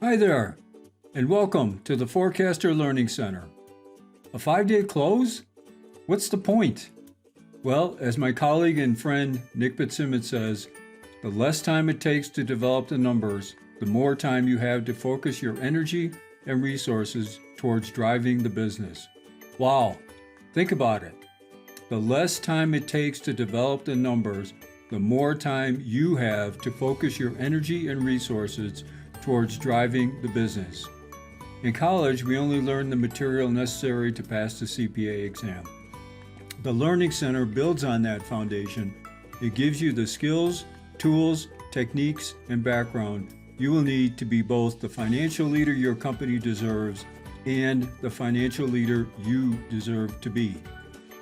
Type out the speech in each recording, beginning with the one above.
Hi there, and welcome to the Forecaster Learning Center. A 5-day close? What's the point? Well, as my colleague and friend Nick Fitzsimmons says, the less time it takes to develop the numbers, the more time you have to focus your energy and resources towards driving the business. Wow, think about it. The less time it takes to develop the numbers, the more time you have to focus your energy and resources towards driving the business. In college, we only learn the material necessary to pass the CPA exam. The Learning Center builds on that foundation. It gives you the skills, tools, techniques, and background you will need to be both the financial leader your company deserves and the financial leader you deserve to be.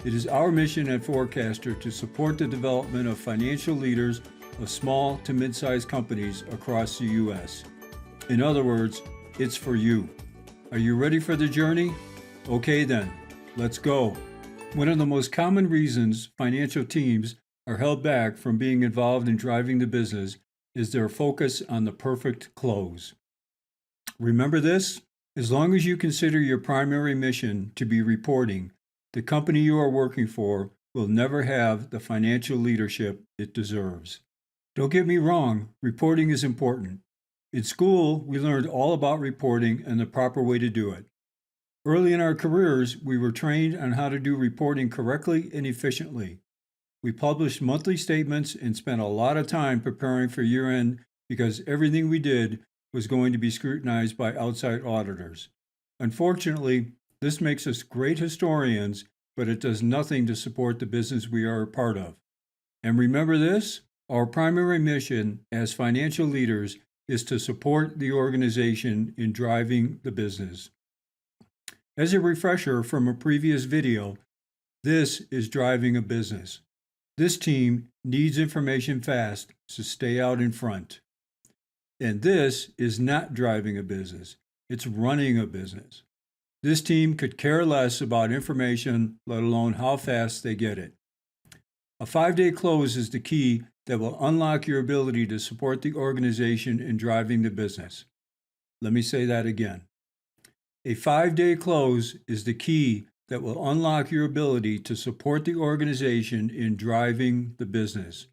It is our mission at Forecaster to support the development of financial leaders of small to mid-sized companies across the U.S. In other words, it's for you. Are you ready for the journey? Okay then, let's go. One of the most common reasons financial teams are held back from being involved in driving the business is their focus on the perfect close. Remember this? As long as you consider your primary mission to be reporting, the company you are working for will never have the financial leadership it deserves. Don't get me wrong, reporting is important. In school, we learned all about reporting and the proper way to do it. Early in our careers, we were trained on how to do reporting correctly and efficiently. We published monthly statements and spent a lot of time preparing for year-end because everything we did was going to be scrutinized by outside auditors. Unfortunately, this makes us great historians, but it does nothing to support the business we are a part of. And remember this, our primary mission as financial leaders is to support the organization in driving the business. As a refresher from a previous video, this is driving a business. This team needs information fast to stay out in front. And this is not driving a business, it's running a business. This team could care less about information, let alone how fast they get it. A 5-day close is the key that will unlock your ability to support the organization in driving the business. Let me say that again. A 5-day close is the key that will unlock your ability to support the organization in driving the business.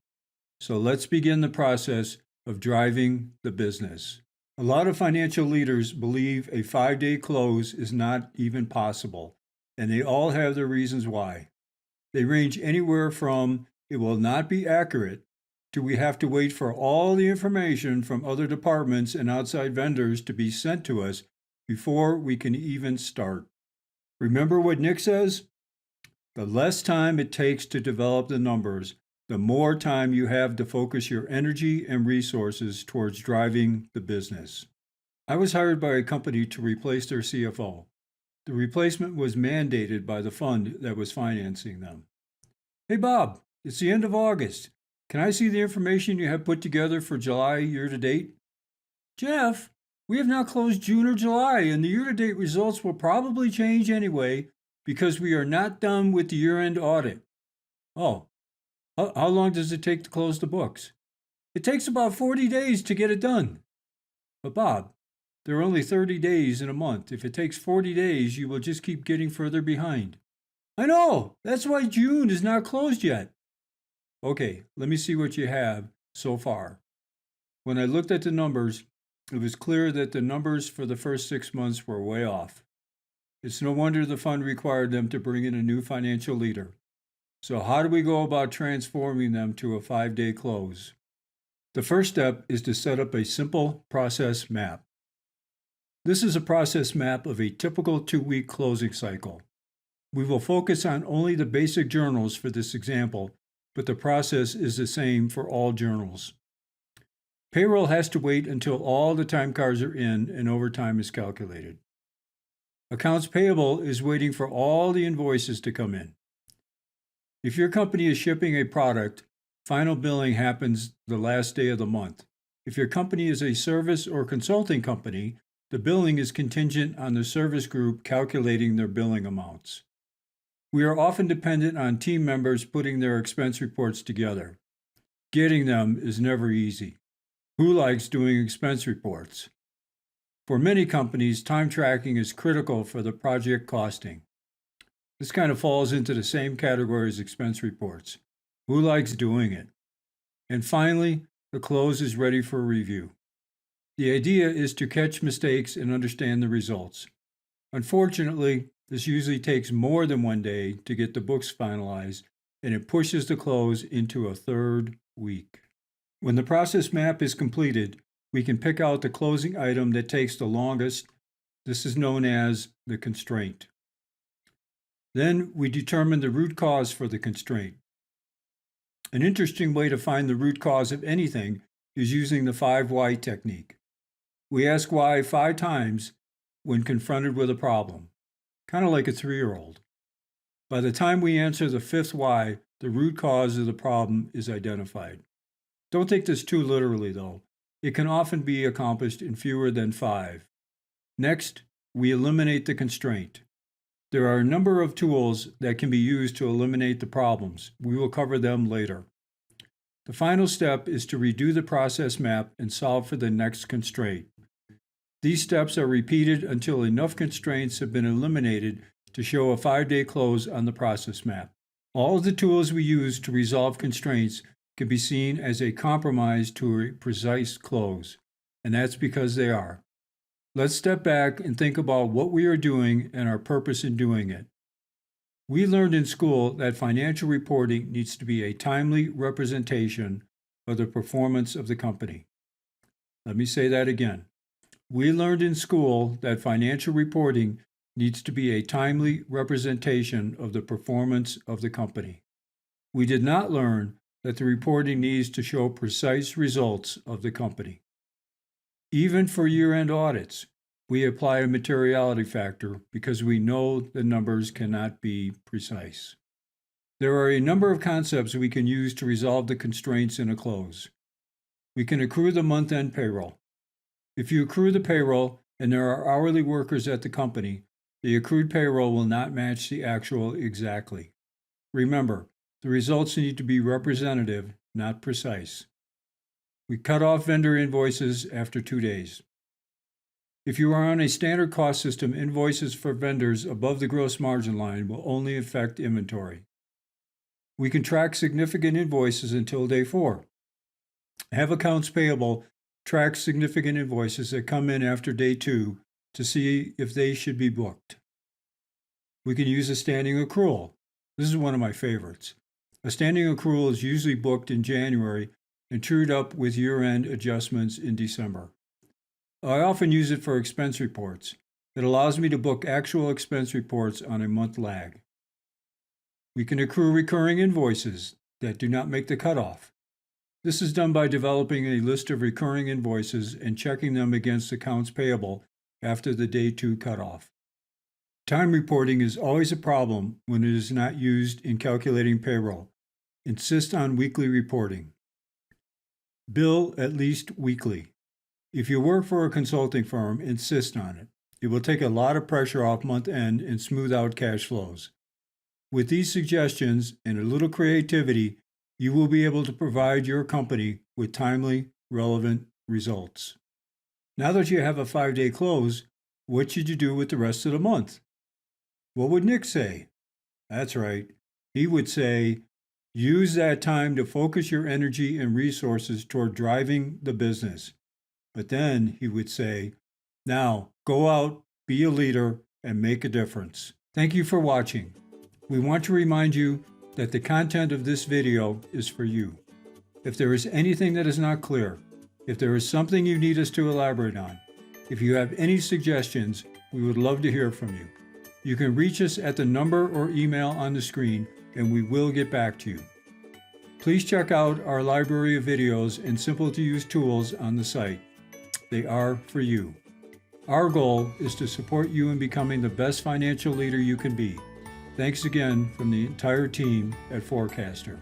So let's begin the process of driving the business. A lot of financial leaders believe a 5-day close is not even possible, and they all have their reasons why. They range anywhere from it will not be accurate to we have to wait for all the information from other departments and outside vendors to be sent to us before we can even start. Remember what Nick says? The less time it takes to develop the numbers, the more time you have to focus your energy and resources towards driving the business. I was hired by a company to replace their CFO. The replacement was mandated by the fund that was financing them. Hey Bob, it's the end of August. Can I see the information you have put together for July year-to-date? Jeff, we have not closed June or July, and the year-to-date results will probably change anyway because we are not done with the year-end audit. Oh, how long does it take to close the books? It takes about 40 days to get it done. But Bob, there are only 30 days in a month. If it takes 40 days, you will just keep getting further behind. I know, that's why June is not closed yet. Okay, let me see what you have so far. When I looked at the numbers, it was clear that the numbers for the first 6 months were way off. It's no wonder the fund required them to bring in a new financial leader. So how do we go about transforming them to a 5-day close? The first step is to set up a simple process map. This is a process map of a typical 2-week closing cycle. We will focus on only the basic journals for this example, but the process is the same for all journals. Payroll has to wait until all the time cards are in and overtime is calculated. Accounts payable is waiting for all the invoices to come in. If your company is shipping a product, final billing happens the last day of the month. If your company is a service or consulting company, the billing is contingent on the service group calculating their billing amounts. We are often dependent on team members putting their expense reports together. Getting them is never easy. Who likes doing expense reports? For many companies, time tracking is critical for the project costing. This kind of falls into the same category as expense reports. Who likes doing it? And finally, the close is ready for review. The idea is to catch mistakes and understand the results. Unfortunately, this usually takes more than one day to get the books finalized, and it pushes the close into a third week. When the process map is completed, we can pick out the closing item that takes the longest. This is known as the constraint. Then we determine the root cause for the constraint. An interesting way to find the root cause of anything is using the 5 why technique. We ask why 5 times when confronted with a problem, kind of like a 3-year-old. By the time we answer the 5th why, the root cause of the problem is identified. Don't take this too literally, though. It can often be accomplished in fewer than 5. Next, we eliminate the constraint. There are a number of tools that can be used to eliminate the problems. We will cover them later. The final step is to redo the process map and solve for the next constraint. These steps are repeated until enough constraints have been eliminated to show a 5-day close on the process map. All of the tools we use to resolve constraints can be seen as a compromise to a precise close, and that's because they are. Let's step back and think about what we are doing and our purpose in doing it. We learned in school that financial reporting needs to be a timely representation of the performance of the company. Let me say that again. We learned in school that financial reporting needs to be a timely representation of the performance of the company. We did not learn that the reporting needs to show precise results of the company. Even for year-end audits, we apply a materiality factor because we know the numbers cannot be precise. There are a number of concepts we can use to resolve the constraints in a close. We can accrue the month-end payroll. If you accrue the payroll and there are hourly workers at the company, the accrued payroll will not match the actual exactly. Remember, the results need to be representative, not precise. We cut off vendor invoices after 2 days. If you are on a standard cost system, invoices for vendors above the gross margin line will only affect inventory. We can track significant invoices until day 4. Have accounts payable track significant invoices that come in after day 2 to see if they should be booked. We can use a standing accrual. This is one of my favorites. A standing accrual is usually booked in January and trued up with year-end adjustments in December. I often use it for expense reports. It allows me to book actual expense reports on a month lag. We can accrue recurring invoices that do not make the cutoff. This is done by developing a list of recurring invoices and checking them against accounts payable after the day 2 cutoff. Time reporting is always a problem when it is not used in calculating payroll. Insist on weekly reporting. Bill at least weekly. If you work for a consulting firm, insist on it. It will take a lot of pressure off month end and smooth out cash flows. With these suggestions and a little creativity, you will be able to provide your company with timely, relevant results. Now that you have a 5-day close, what should you do with the rest of the month? What would Nick say? That's right. He would say, use that time to focus your energy and resources toward driving the business. But then he would say, now go out, be a leader, and make a difference. Thank you for watching. We want to remind you that the content of this video is for you. If there is anything that is not clear, if there is something you need us to elaborate on, if you have any suggestions, we would love to hear from you. You can reach us at the number or email on the screen, and we will get back to you. Please check out our library of videos and simple-to-use tools on the site. They are for you. Our goal is to support you in becoming the best financial leader you can be. Thanks again from the entire team at Forecaster.